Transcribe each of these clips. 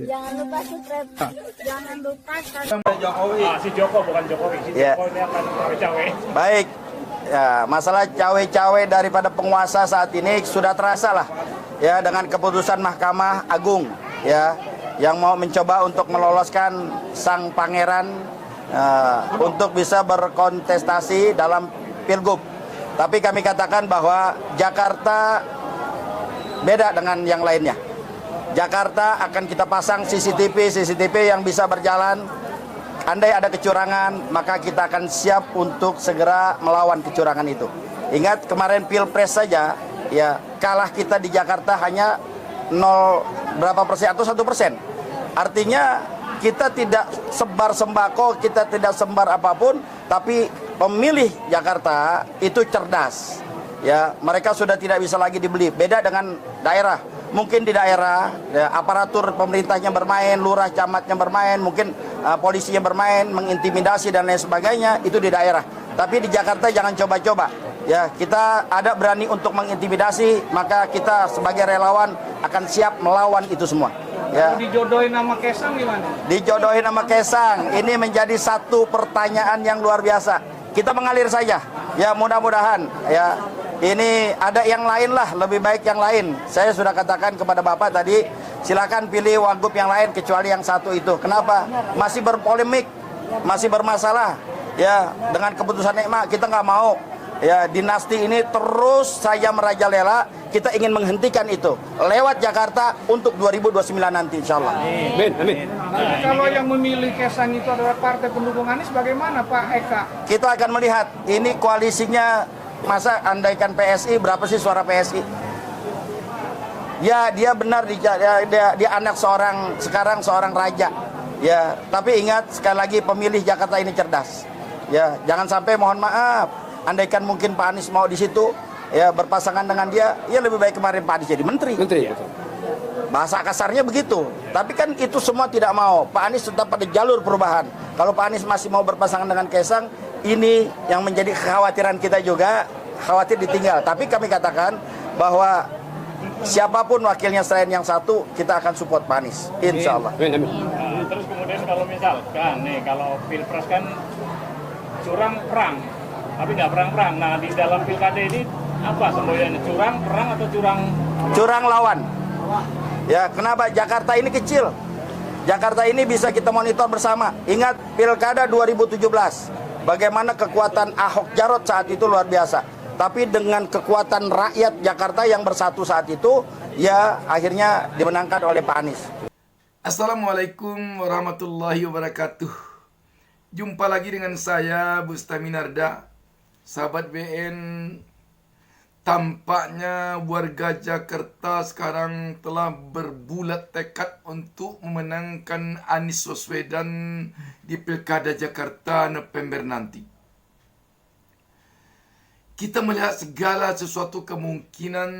Jangan lupa subscribe. Jangan lupa Jokowi. Si Joko bukan Jokowi. Si Joko ini akan cawe-cawe. Baik, ya, masalah cawe-cawe daripada penguasa saat ini sudah terasa lah, ya, dengan keputusan Mahkamah Agung, ya, yang mau mencoba untuk meloloskan sang pangeran untuk bisa berkontestasi dalam Pilgub. Tapi kami katakan bahwa Jakarta beda dengan yang lainnya. Jakarta akan kita pasang CCTV yang bisa berjalan. Andai ada kecurangan, maka kita akan siap untuk segera melawan kecurangan itu. Ingat kemarin Pilpres saja, ya, kalah kita di Jakarta hanya 0 berapa persen atau 1%. Artinya kita tidak sebar sembako, kita tidak sebar apapun, tapi pemilih Jakarta itu cerdas. Ya, mereka sudah tidak bisa lagi dibeli. Beda dengan daerah. Mungkin di daerah ya, aparatur pemerintahnya bermain, lurah camatnya bermain, mungkin polisinya bermain, mengintimidasi dan lain sebagainya, itu di daerah. Tapi di Jakarta jangan coba-coba. Ya, kita ada berani untuk mengintimidasi, maka kita sebagai relawan akan siap melawan itu semua. Ya. Dijodohin nama Kesang gimana? Dijodohin nama Kesang, ini menjadi satu pertanyaan yang luar biasa. Kita mengalir saja. Ya, mudah-mudahan ya. Ini ada yang lain lah, lebih baik yang lain. Saya sudah katakan kepada Bapak tadi, silakan pilih wagub yang lain kecuali yang satu itu. Kenapa? Masih berpolemik, masih bermasalah. Ya, dengan keputusan Ekma kita nggak mau. Ya, dinasti ini terus saja merajalela. Kita ingin menghentikan itu lewat Jakarta untuk 2029 nanti, insya Allah. Amin. Nanti kalau yang memilih Kesang itu adalah partai pendukung Anies, bagaimana Pak Eka? Kita akan melihat ini koalisinya. Masa andaikan PSI, berapa sih suara PSI? Ya, dia benar, dia anak sekarang seorang raja. Ya, tapi ingat sekali lagi pemilih Jakarta ini cerdas. Ya, jangan sampai mohon maaf, andaikan mungkin Pak Anies mau di situ, ya berpasangan dengan dia, ya lebih baik kemarin Pak Anies jadi menteri. Ya. Bahasa kasarnya begitu. Tapi kan itu semua tidak mau. Pak Anies tetap pada jalur perubahan. Kalau Pak Anies masih mau berpasangan dengan Kesang, ini yang menjadi kekhawatiran kita juga, khawatir ditinggal. Tapi kami katakan bahwa siapapun wakilnya selain yang satu, kita akan support Pak Anies, insya Allah. Terus kemudian kalau misalkan nih, kalau Pilpres kan curang perang, tapi nggak perang-perang. Nah, di dalam pilkada ini apa semboyannya? Curang perang atau curang? Curang lawan. Ya, kenapa? Jakarta ini kecil. Jakarta ini bisa kita monitor bersama. Ingat pilkada 2017. Bagaimana kekuatan Ahok Jarot saat itu luar biasa. Tapi dengan kekuatan rakyat Jakarta yang bersatu saat itu, ya akhirnya dimenangkan oleh Pak Anies. Assalamualaikum warahmatullahi wabarakatuh. Jumpa lagi dengan saya, Bustami Narda. Sahabat BN, tampaknya warga Jakarta sekarang telah berbulat tekad untuk memenangkan Anies Baswedan di Pilkada Jakarta November nanti. Kita melihat segala sesuatu kemungkinan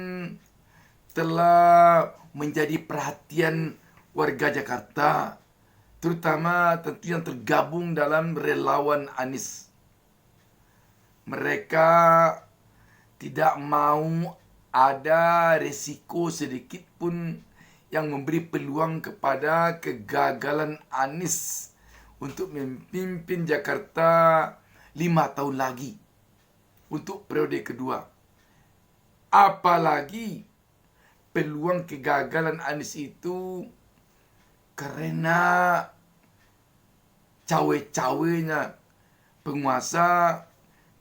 telah menjadi perhatian warga Jakarta, terutama tentu yang tergabung dalam relawan Anies. Mereka tidak mau ada resiko sedikit pun yang memberi peluang kepada kegagalan Anies untuk memimpin Jakarta 5 tahun lagi untuk periode kedua. Apalagi peluang kegagalan Anies itu karena cawe-cawenya penguasa,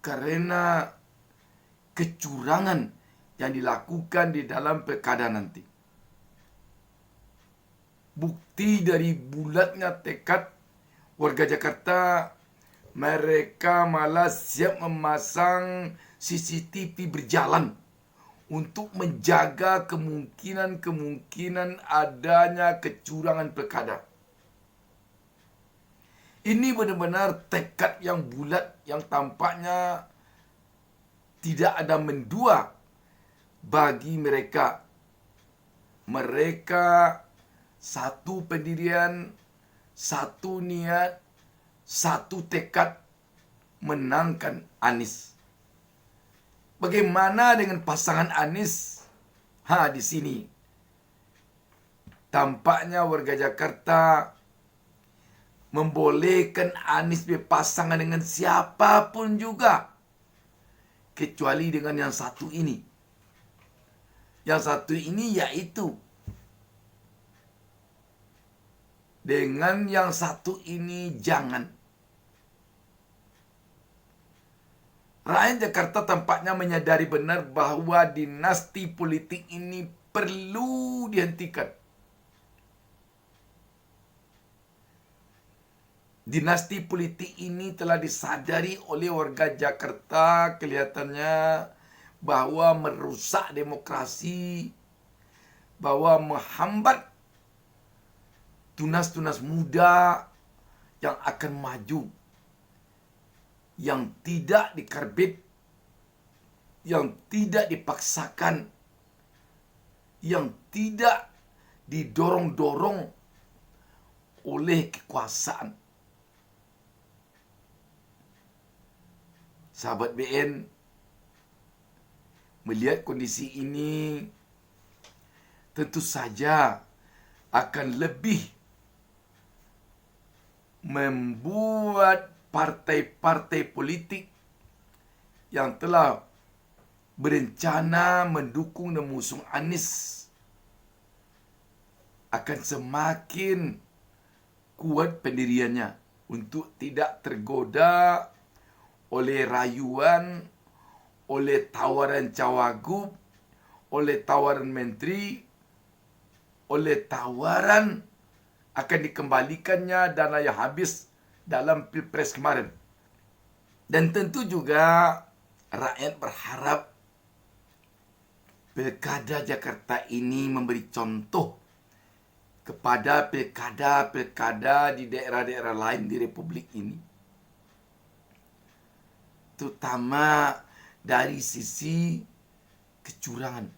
karena kecurangan yang dilakukan di dalam pilkada nanti. Bukti dari bulatnya tekad warga Jakarta, mereka malah siap memasang CCTV berjalan untuk menjaga kemungkinan adanya kecurangan pilkada. Ini benar-benar tekad yang bulat yang tampaknya tidak ada mendua bagi mereka. Mereka satu pendirian, satu niat, satu tekad menangkan Anies. Bagaimana dengan pasangan Anies? Di sini tampaknya warga Jakarta membolehkan Anies berpasangan dengan siapapun juga, kecuali dengan yang satu ini. Yang satu ini yaitu dengan yang satu ini jangan. Rakyat Jakarta tampaknya menyadari benar bahwa dinasti politik ini perlu dihentikan. Dinasti politik ini telah disadari oleh warga Jakarta kelihatannya bahwa merusak demokrasi, bahwa menghambat tunas-tunas muda yang akan maju, yang tidak dikarbit, yang tidak dipaksakan, yang tidak didorong-dorong oleh kekuasaan. Sahabat BN, melihat kondisi ini, tentu saja akan lebih membuat partai-partai politik yang telah berencana mendukung dan mengusung Anies akan semakin kuat pendiriannya untuk tidak tergoda oleh rayuan, oleh tawaran cawagup, oleh tawaran menteri, oleh tawaran akan dikembalikannya dana yang habis dalam Pilpres kemarin. Dan tentu juga rakyat berharap Pilkada Jakarta ini memberi contoh kepada pilkada-pilkada di daerah-daerah lain di Republik ini. Terutama dari sisi kecurangan.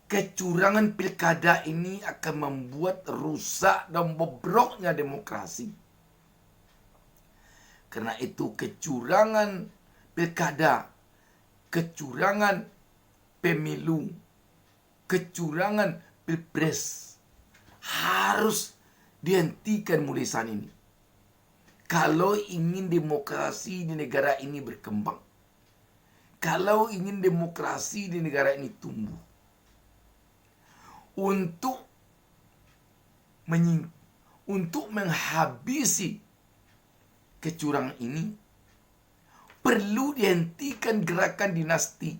Kecurangan pilkada ini akan membuat rusak dan bobroknya demokrasi. Karena itu kecurangan pilkada, kecurangan pemilu, kecurangan pilpres harus dihentikan mulai saat ini. Kalau ingin demokrasi di negara ini berkembang, kalau ingin demokrasi di negara ini tumbuh, untuk menghabisi kecurangan ini, perlu dihentikan gerakan dinasti.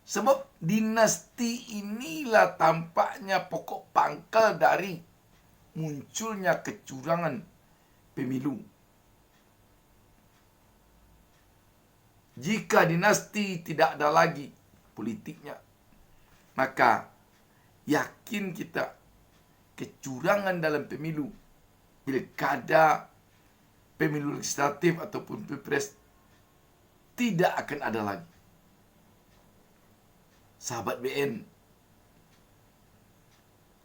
Sebab dinasti inilah tampaknya pokok pangkal dari munculnya kecurangan pemilu. Jika dinasti tidak ada lagi politiknya, maka yakin kita kecurangan dalam pemilu, pilkada, pemilu legislatif ataupun pilpres tidak akan ada lagi. Sahabat BN,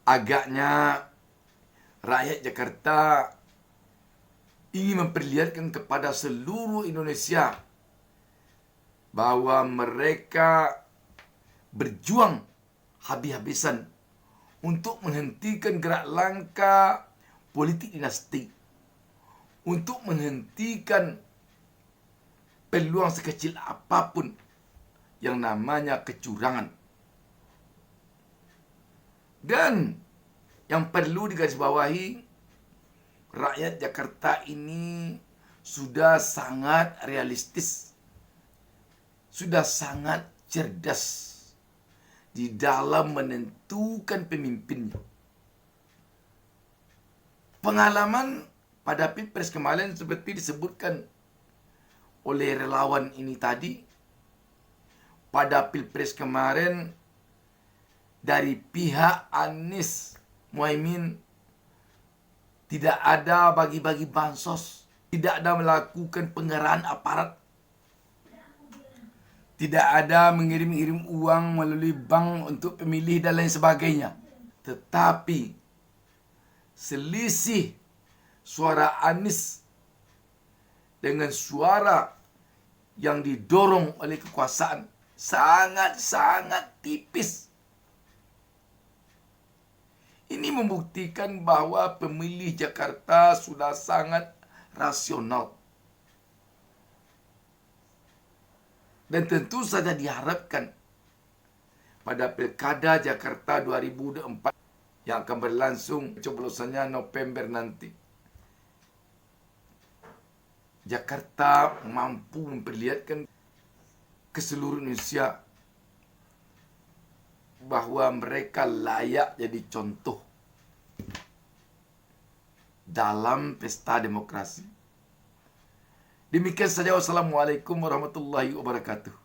agaknya rakyat Jakarta ingin memperlihatkan kepada seluruh Indonesia bahwa mereka berjuang habis-habisan untuk menghentikan gerak langkah politik dinasti, untuk menghentikan peluang sekecil apapun yang namanya kecurangan. Dan yang perlu digarisbawahi, rakyat Jakarta ini sudah sangat realistis, sudah sangat cerdas di dalam menentukan pemimpinnya. Pengalaman pada Pilpres kemarin seperti disebutkan oleh relawan ini tadi, pada Pilpres kemarin dari pihak Anies Muhaimin tidak ada bagi-bagi bansos, tidak ada melakukan pengerahan aparat, tidak ada mengirim-irim uang melalui bank untuk pemilih dan lain sebagainya. Tetapi selisih suara Anies dengan suara yang didorong oleh kekuasaan sangat-sangat tipis. Ini membuktikan bahwa pemilih Jakarta sudah sangat rasional. Dan tentu saja diharapkan pada Pilkada Jakarta 2024 yang akan berlangsung coblosannya November nanti, Jakarta mampu memperlihatkan ke seluruh Indonesia bahwa mereka layak jadi contoh dalam pesta demokrasi. Demikian saja. Wassalamualaikum warahmatullahi wabarakatuh.